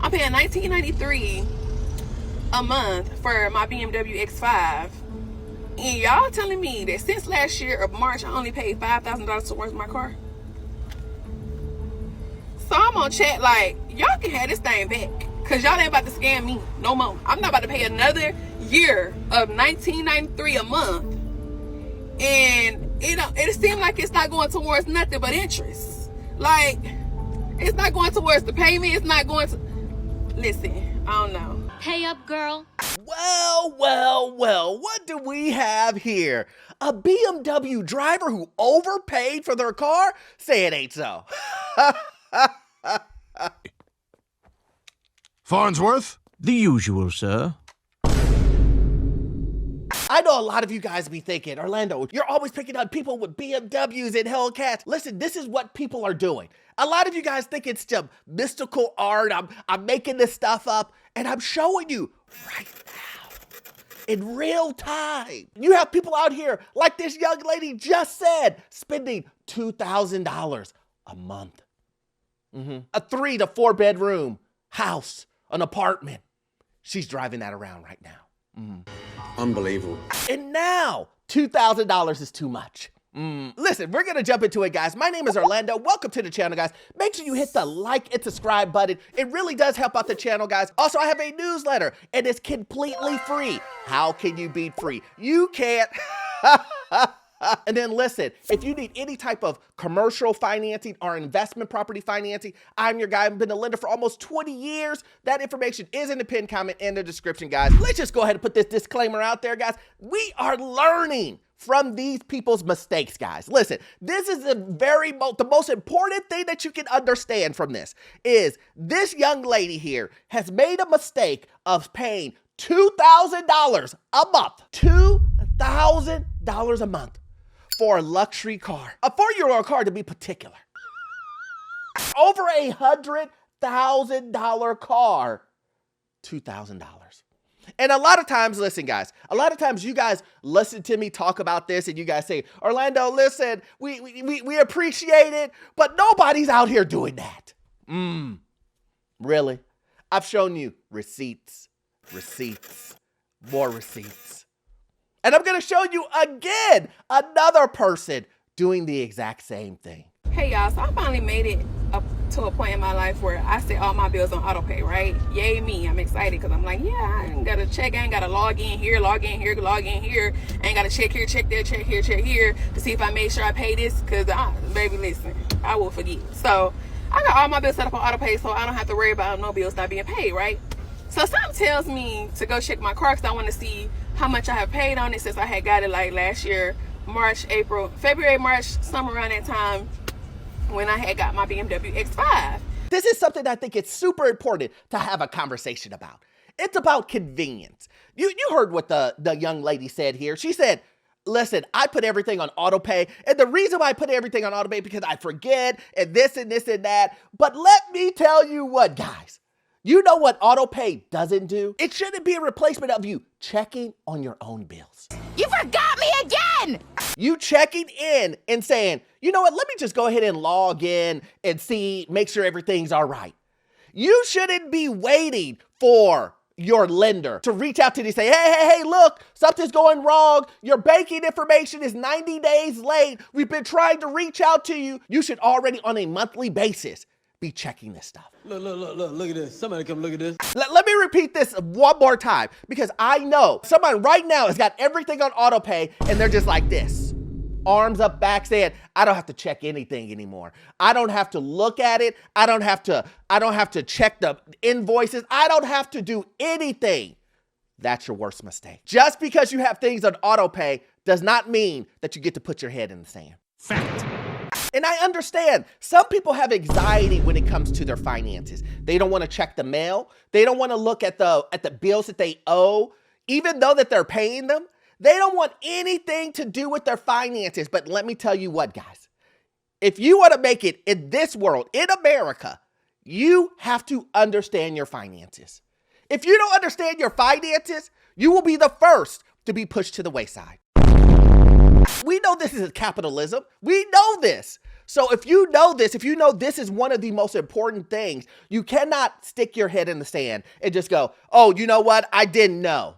I'm paying $19.93 a month for my BMW X5. And y'all telling me that since last year of March, I only paid $5,000 towards my car? So I'm on chat like, y'all can have this thing back. Because y'all ain't about to scam me no more. I'm not about to pay another year of $19.93 a month. And it seems like it's not going towards nothing but interest. Like, it's not going towards the payment. It's not going to... Listen, I don't know. Pay up, girl. Well, what do we have here? A BMW driver who overpaid for their car? Say it ain't so. Farnsworth? The usual, sir. I know a lot of you guys be thinking, Orlando, you're always picking on people with BMWs and Hellcats. Listen, this is what people are doing. A lot of you guys think it's some mystical art. I'm making this stuff up, and I'm showing you right now in real time. You have people out here, like this young lady just said, spending $2,000 a month. A 3 to 4 bedroom house, an apartment. She's driving that around right now. Unbelievable. And now, $2,000 is too much. Listen, we're gonna jump into it, guys. My name is Orlando. Welcome to the channel, guys. Make sure you hit the like and subscribe button. It really does help out the channel, guys. Also, I have a newsletter, and it's completely free. How can you beat free? You can't. And then listen, if you need any type of commercial financing or investment property financing, I'm your guy. I've been a lender for almost 20 years. That information is in the pinned comment in the description, guys. Let's just go ahead and put this disclaimer out there, guys. We are learning from these people's mistakes, guys. Listen, this is the most important thing that you can understand from this is this young lady here has made a mistake of paying $2,000 a month. $2,000 a month. For a luxury car, a 4-year-old car to be particular. Over $100,000 car, $2,000. And a lot of times, listen guys, a lot of times you guys listen to me talk about this and you guys say, Orlando, listen, we appreciate it, but nobody's out here doing that. Really? I've shown you receipts, more receipts. And I'm gonna show you again, another person doing the exact same thing. Hey y'all, so I finally made it up to a point in my life where I set all my bills on auto pay, right? Yay me, I'm excited because I'm like, yeah, I ain't gotta check, I ain't gotta log in here, log in here, log in here. I ain't gotta check here, check there, check here, check here to see if I made sure I pay this, because baby, listen, I will forget. So I got all my bills set up on auto pay so I don't have to worry about no bills not being paid, right? So something tells me to go check my car because I want to see how much I have paid on it since I had got it like last year, February, March, somewhere around that time when I had got my BMW X5. This is something I think it's super important to have a conversation about. It's about convenience. You heard what the young lady said here. She said, listen, I put everything on auto pay, and the reason why I put everything on auto pay because I forget and this and this and that. But let me tell you what, guys. You know what auto pay doesn't do? It shouldn't be a replacement of you checking on your own bills. You forgot me again! You checking in and saying, you know what, let me just go ahead and log in and make sure everything's all right. You shouldn't be waiting for your lender to reach out to you and say, hey, look, something's going wrong. Your banking information is 90 days late. We've been trying to reach out to you. You should already on a monthly basis be checking this stuff. Look at this. Somebody come look at this. Let me repeat this one more time because I know someone right now has got everything on auto pay and they're just like this. Arms up back saying, I don't have to check anything anymore. I don't have to look at it. I don't have to check the invoices. I don't have to do anything. That's your worst mistake. Just because you have things on auto pay does not mean that you get to put your head in the sand. Fact. And I understand some people have anxiety when it comes to their finances. They don't want to check the mail. They don't want to look at the bills that they owe, even though that they're paying them. They don't want anything to do with their finances. But let me tell you what, guys, if you want to make it in this world, in America, you have to understand your finances. If you don't understand your finances, you will be the first to be pushed to the wayside. We know this is capitalism. We know this. So if you know this, if you know this is one of the most important things, you cannot stick your head in the sand and just go, oh, you know what? I didn't know.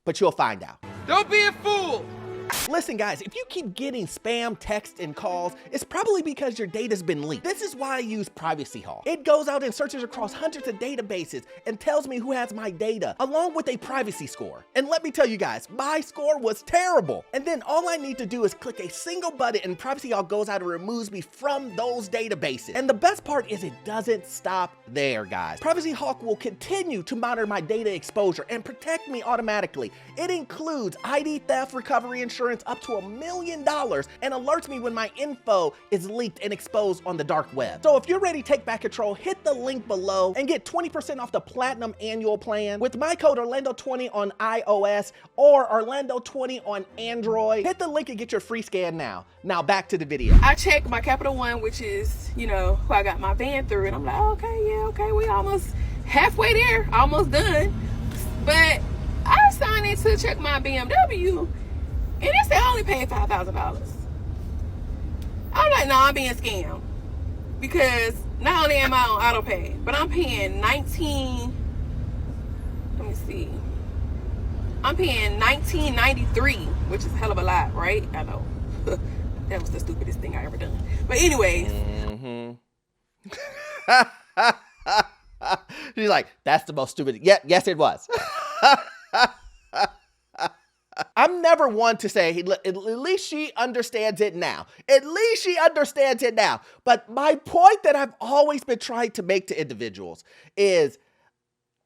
But you'll find out. Don't be a fool. Listen, guys, if you keep getting spam texts and calls, it's probably because your data's been leaked. This is why I use Privacy Hawk. It goes out and searches across hundreds of databases and tells me who has my data, along with a privacy score. And let me tell you guys, my score was terrible. And then all I need to do is click a single button and Privacy Hawk goes out and removes me from those databases. And the best part is it doesn't stop there, guys. Privacy Hawk will continue to monitor my data exposure and protect me automatically. It includes ID theft recovery insurance up to $1 million and alerts me when my info is leaked and exposed on the dark web. So if you're ready to take back control, hit the link below and get 20% off the Platinum annual plan with my code Orlando20 on iOS or Orlando20 on Android. Hit the link and get your free scan now. Now back to the video. I checked my Capital One, which is, you know, who I got my van through, and I'm like, okay, yeah, okay, we almost halfway there, almost done. But I signed in to check my BMW, and it said I only paid $5,000. I'm like, no, I'm being scammed. Because not only am I on auto pay, but I'm paying I'm paying $19.93, which is a hell of a lot, right? I know. That was the stupidest thing I ever done. But anyways. She's like, that's the most stupid. Yeah, yes, it was. I'm never one to say, at least she understands it now. At least she understands it now. But my point that I've always been trying to make to individuals is,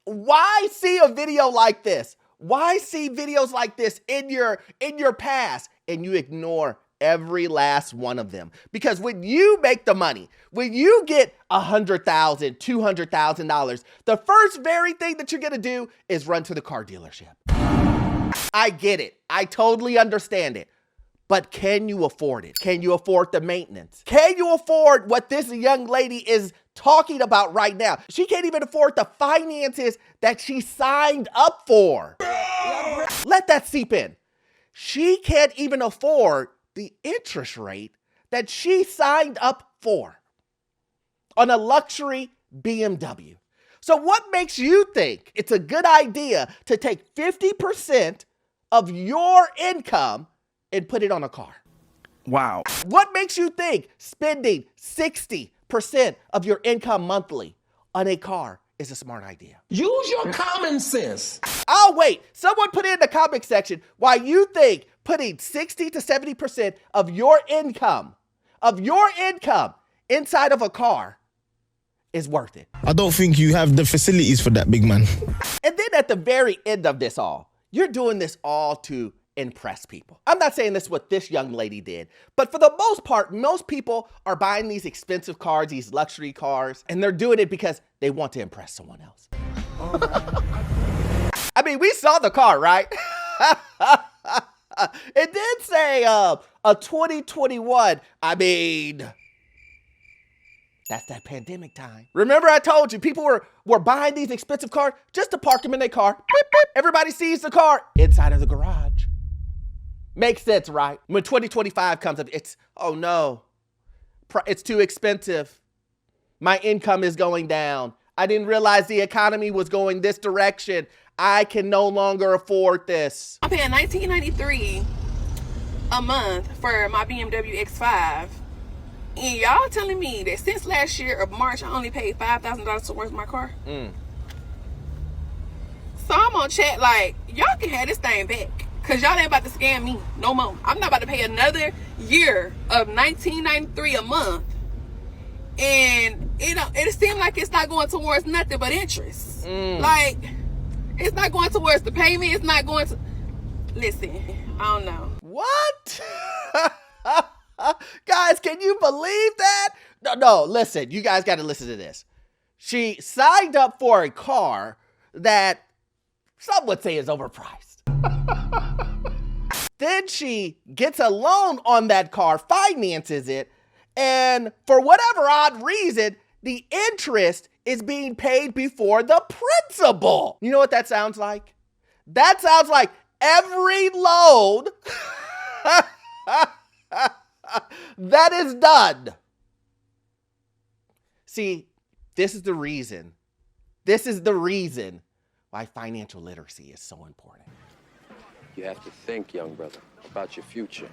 why see a video like this? Why see videos like this in your past and you ignore every last one of them? Because when you make the money, when you get $100,000, $200,000, the first very thing that you're gonna do is run to the car dealership. I get it. I totally understand it. But can you afford it? Can you afford the maintenance? Can you afford what this young lady is talking about right now? She can't even afford the finances that she signed up for. Let that seep in. She can't even afford the interest rate that she signed up for on a luxury BMW. So what makes you think it's a good idea to take 50% of your income and put it on a car? Wow. What makes you think spending 60% of your income monthly on a car is a smart idea? Use your common sense. Oh, wait. Someone put it in the comment section why you think putting 60 to 70% of your income inside of a car is worth it. I don't think you have the facilities for that, big man. And then at the very end of this all, you're doing this all to impress people. I'm not saying this is what this young lady did, but for the most part, most people are buying these expensive cars, these luxury cars, and they're doing it because they want to impress someone else. I mean, we saw the car, right? It did say a 2021. I mean, that's that pandemic time. Remember I told you people were buying these expensive cars just to park them in their car. Beep, beep. Everybody sees the car inside of the garage. Makes sense, right? When 2025 comes up, it's, oh no, it's too expensive. My income is going down. I didn't realize the economy was going this direction. I can no longer afford this. I'm paying $19.93 a month for my BMW X5. And y'all telling me that since last year of March, I only paid $5,000 towards my car? So I'm on chat like, y'all can have this thing back. Because y'all ain't about to scam me no more. I'm not about to pay another year of $19.93 a month. And it seems like it's not going towards nothing but interest. Like, it's not going towards the payment. It's not going to... Listen, I don't know. What? Guys, can you believe that? No, listen, you guys got to listen to this. She signed up for a car that some would say is overpriced. Then she gets a loan on that car, finances it, and for whatever odd reason, the interest is being paid before the principal. You know what that sounds like? That sounds like every loan That is done. See, this is the reason. This is the reason why financial literacy is so important. You have to think, young brother, about your future.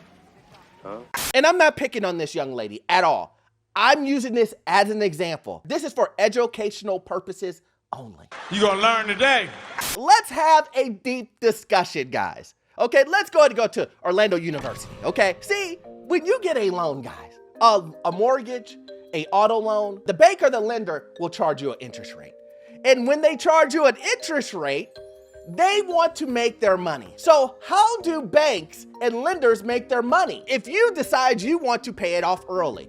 Huh? And I'm not picking on this young lady at all. I'm using this as an example. This is for educational purposes only. You gonna learn today. Let's have a deep discussion, guys. Okay, let's go ahead and go to Orlando University, okay? See, when you get a loan, guys, a mortgage, a auto loan, the bank or the lender will charge you an interest rate. And when they charge you an interest rate, they want to make their money. So how do banks and lenders make their money? If you decide you want to pay it off early,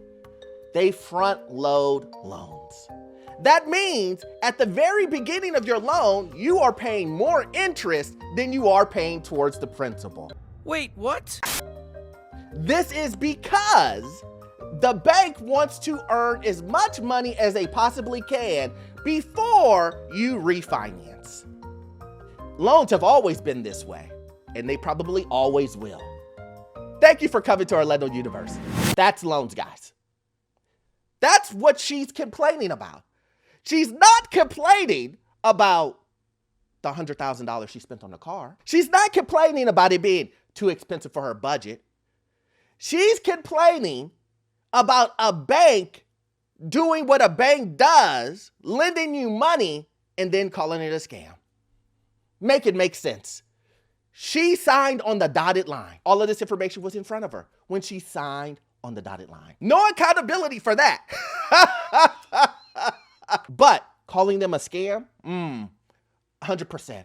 they front load loans. That means at the very beginning of your loan, you are paying more interest than you are paying towards the principal. Wait, what? This is because the bank wants to earn as much money as they possibly can before you refinance. Loans have always been this way, and they probably always will. Thank you for coming to Orlando University. That's loans, guys. That's what she's complaining about. She's not complaining about the $100,000 she spent on the car. She's not complaining about it being too expensive for her budget. She's complaining about a bank doing what a bank does, lending you money and then calling it a scam. Make it make sense. She signed on the dotted line. All of this information was in front of her when she signed on the dotted line. No accountability for that. But calling them a scam, 100%.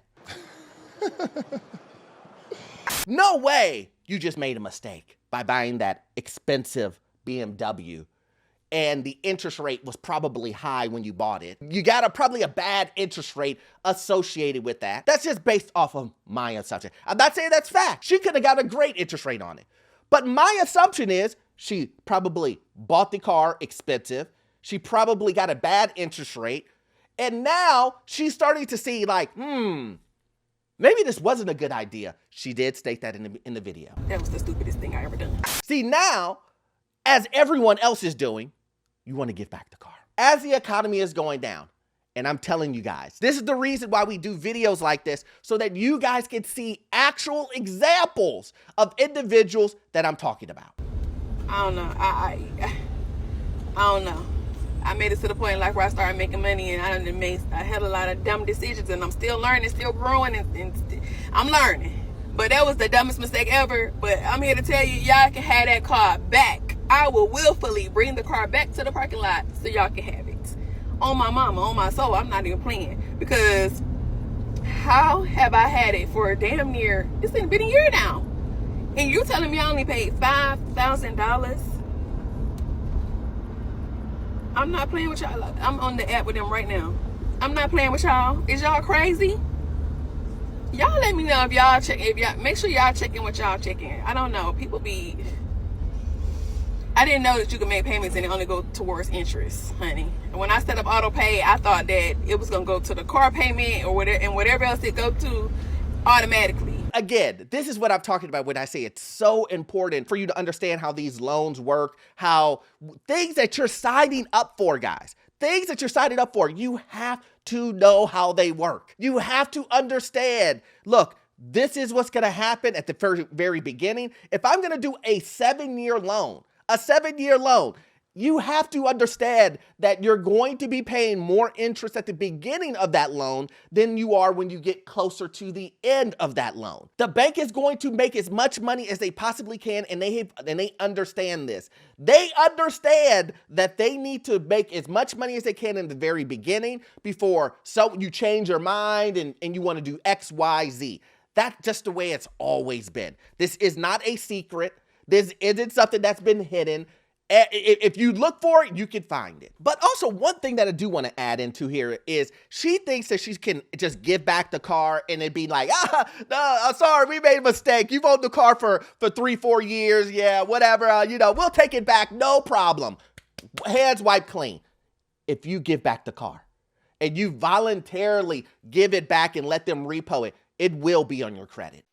No way you just made a mistake by buying that expensive BMW and the interest rate was probably high when you bought it. You got probably a bad interest rate associated with that. That's just based off of my assumption. I'm not saying that's fact. She could have got a great interest rate on it. But my assumption is she probably bought the car expensive. She probably got a bad interest rate. And now she's starting to see like, maybe this wasn't a good idea. She did state that in the video. That was the stupidest thing I ever done. See, now, as everyone else is doing, you want to give back the car. As the economy is going down, and I'm telling you guys, this is the reason why we do videos like this, so that you guys can see actual examples of individuals that I'm talking about. I don't know. I don't know. I made it to the point in life where I started making money, and I had a lot of dumb decisions, and I'm still learning, still growing, and I'm learning. But that was the dumbest mistake ever. But I'm here to tell you, y'all can have that car back. I will willfully bring the car back to the parking lot so y'all can have it. On my mama, on my soul, I'm not even playing. Because how have I had it for damn near, it's been a year now. And you telling me I only paid $5,000? I'm not playing with y'all. I'm on the app with them right now. I'm not playing with y'all. Is y'all crazy? Y'all let me know if y'all check. Make sure y'all checking what y'all checking. I don't know. People be. I didn't know that you could make payments and it only go towards interest, honey. And when I set up auto pay, I thought that it was gonna go to the car payment or whatever, and whatever else it go to automatically. Again, this is what I'm talking about when I say it's so important for you to understand how these loans work, how things that you're signing up for, guys, things that you're signing up for, you have to know how they work. You have to understand, look, this is what's gonna happen at the very beginning. If I'm gonna do a 7-year loan, you have to understand that you're going to be paying more interest at the beginning of that loan than you are when you get closer to the end of that loan. The bank is going to make as much money as they possibly can, and they understand this. They understand that they need to make as much money as they can in the very beginning before you change your mind and you want to do X, Y, Z. That's just the way it's always been. This is not a secret. This isn't something that's been hidden. If you look for it, you can find it. But also, one thing that I do want to add into here is she thinks that she can just give back the car and it'd be like, no, I'm sorry, we made a mistake. You've owned the car for 3-4 years. Yeah, whatever. We'll take it back. No problem. Hands wiped clean. If you give back the car and you voluntarily give it back and let them repo it, it will be on your credit.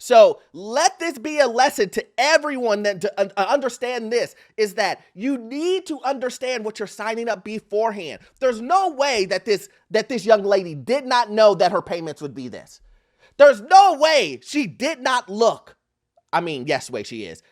So let this be a lesson to everyone that to understand this is that you need to understand what you're signing up beforehand. There's no way that this young lady did not know that her payments would be this. There's no way she did not look. I mean, yes, way she is.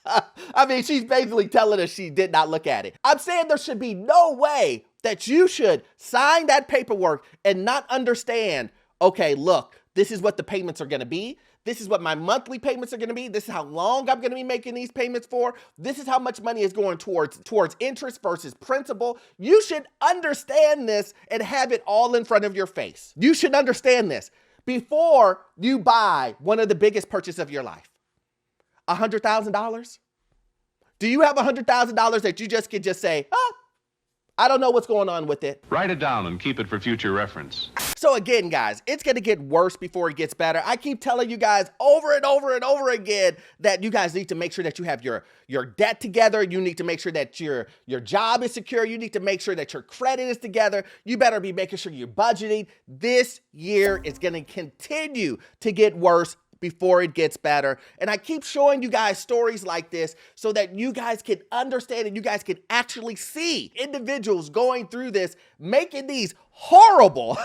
I mean, she's basically telling us she did not look at it. I'm saying there should be no way that you should sign that paperwork and not understand, okay, look, this is what the payments are going to be. This is what my monthly payments are going to be. This is how long I'm going to be making these payments for. This is how much money is going towards interest versus principal. You should understand this and have it all in front of your face. You should understand this before you buy one of the biggest purchases of your life. $100,000? Do you have $100,000 that you just could just say, I don't know what's going on with it? Write it down and keep it for future reference. So again, guys, it's going to get worse before it gets better. I keep telling you guys over and over and over again that you guys need to make sure that you have your debt together. You need to make sure that your job is secure. You need to make sure that your credit is together. You better be making sure you're budgeting. This year is going to continue to get worse before it gets better. And I keep showing you guys stories like this so that you guys can understand and you guys can actually see individuals going through this, making these horrible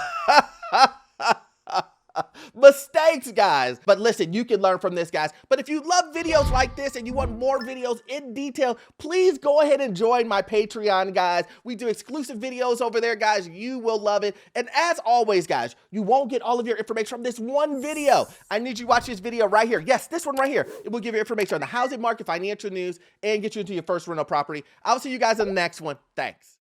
mistakes, guys. But listen, you can learn from this, guys. But if you love videos like this and you want more videos in detail, please go ahead and join my Patreon, guys. We do exclusive videos over there, guys. You will love it. And as always, guys, you won't get all of your information from this one video. I need you to watch this video right here. Yes, this one right here. It will give you information on the housing market, financial news, and get you into your first rental property. I'll see you guys in the next one. Thanks.